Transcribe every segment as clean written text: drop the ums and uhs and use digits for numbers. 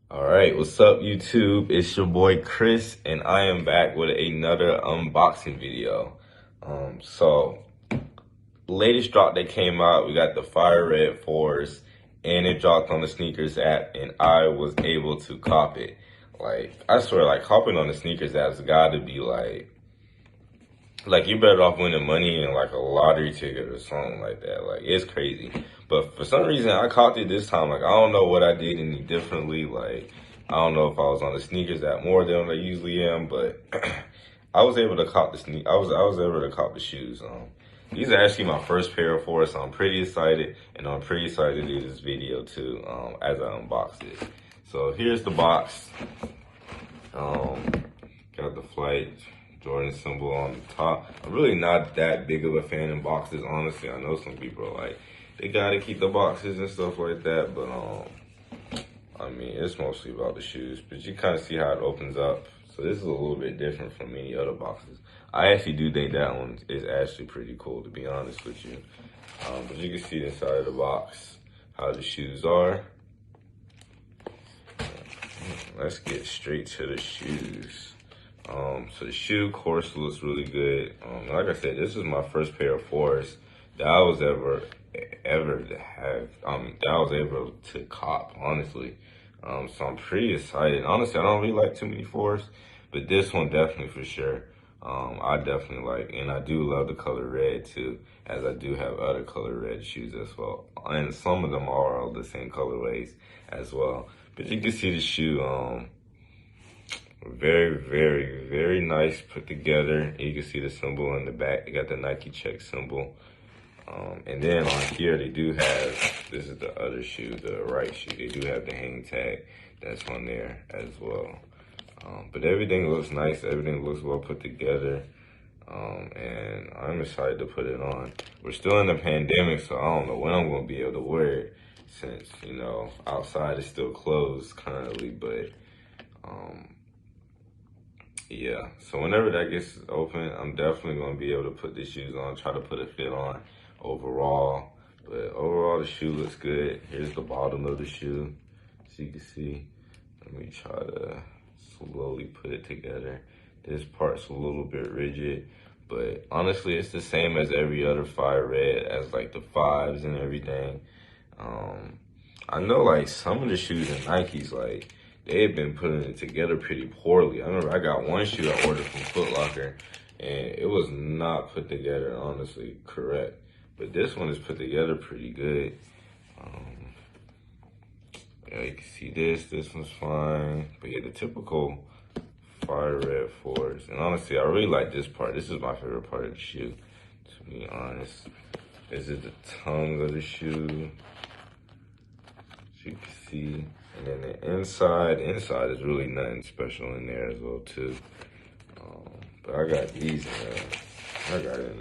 Alright, what's up YouTube? It's your boy Chris and I am back with another unboxing video. So latest drop that came out, we got the Fire Red 4s and it dropped on the SNRKS app and I was able to cop it. Like, I swear, like copping on the SNRKS app's gotta be like you're better off winning money in like a lottery ticket or something like that. Like, it's crazy. But for some reason, I caught it this time. Like, I don't know what I did any differently. Like, I don't know if I was on the SNRKS app more than I usually am, but I was able to cop the I was able to cop the shoes. These are actually my first pair of fours, so I'm pretty excited, and I'm pretty excited to do this video too. As I unbox it. So here's the box. Got the Flight Jordan symbol on the top. I'm really not that big of a fan in boxes, honestly. I know some people are like, they gotta keep the boxes and stuff like that, but I mean, it's mostly about the shoes, but you kind of see how it opens up. So this is a little bit different from many other boxes. I actually do think that one is actually pretty cool, to be honest with you. But you can see inside of the box how the shoes are. Let's get straight to the shoes. So the shoe course looks really good. Like I said, this is my first pair of fours that I was ever to have, that I was able to cop, honestly. So I'm pretty excited. Honestly, I don't really like too many fours, but this one definitely for sure. I definitely like, and I do love the color red too, as I do have other color red shoes as well. And some of them are all the same colorways as well. But you can see the shoe, very nice put together. You can see the symbol in the back. They got the Nike check symbol. And then on here, they do have, this is the other shoe, the right shoe. They do have the hang tag that's on there as well. But everything looks nice. Everything looks well put together. And I'm excited to put it on. We're still in the pandemic, so I don't know when I'm going to be able to wear it since, you know, outside is still closed currently. But, yeah, so whenever that gets open, I'm definitely going to be able to put the shoes on, try to put a fit on overall. But overall, the shoe looks good. Here's the bottom of the shoe, so you can see. Let me try to slowly put it together. This part's a little bit rigid, but honestly, it's the same as every other Fire Red, as like the fives and everything. I know like some of the shoes in Nikes, like, they've been putting it together pretty poorly. I remember I got one shoe I ordered from Foot Locker, and it was not put together, honestly, correct. But this one is put together pretty good. Yeah, you can see this one's fine. But yeah, the typical Fire Red 4s. And honestly, I really like this part. This is my favorite part of the shoe, to be honest. This is the tongue of the shoe, so you can see. And then the inside is really nothing special in there as well too. But I got these in I got it in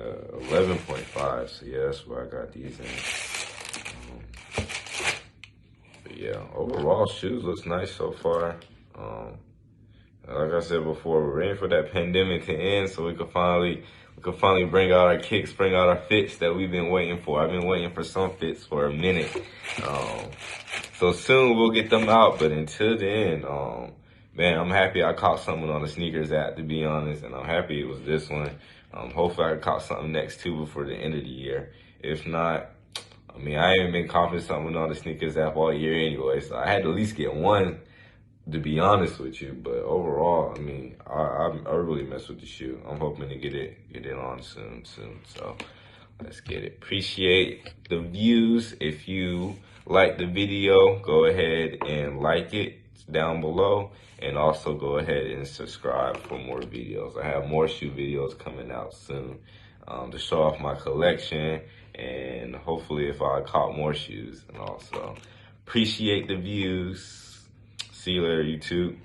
11.5, so yeah, that's where I got these in. But yeah, overall shoes looks nice so far. Like I said before, we're waiting for that pandemic to end so we could finally bring out our kicks, bring out our fits that we've been waiting for. I've been waiting for some fits for a minute. So soon we'll get them out, but until then, man, I'm happy I caught something on the SNRKS app, to be honest, and I'm happy it was this one. Hopefully I caught something next too before the end of the year. If not, I mean, I ain't been copping something on the SNRKS app all year anyway, so I had to at least get one, to be honest with you. But overall, I mean, I really mess with the shoe. I'm hoping to get it on soon. So let's get it. Appreciate the views. If you like the video, go ahead and like it down below, and also go ahead and subscribe for more videos. I have more shoe videos coming out soon to show off my collection, and hopefully if I caught more shoes. And also appreciate the views. See you later, YouTube.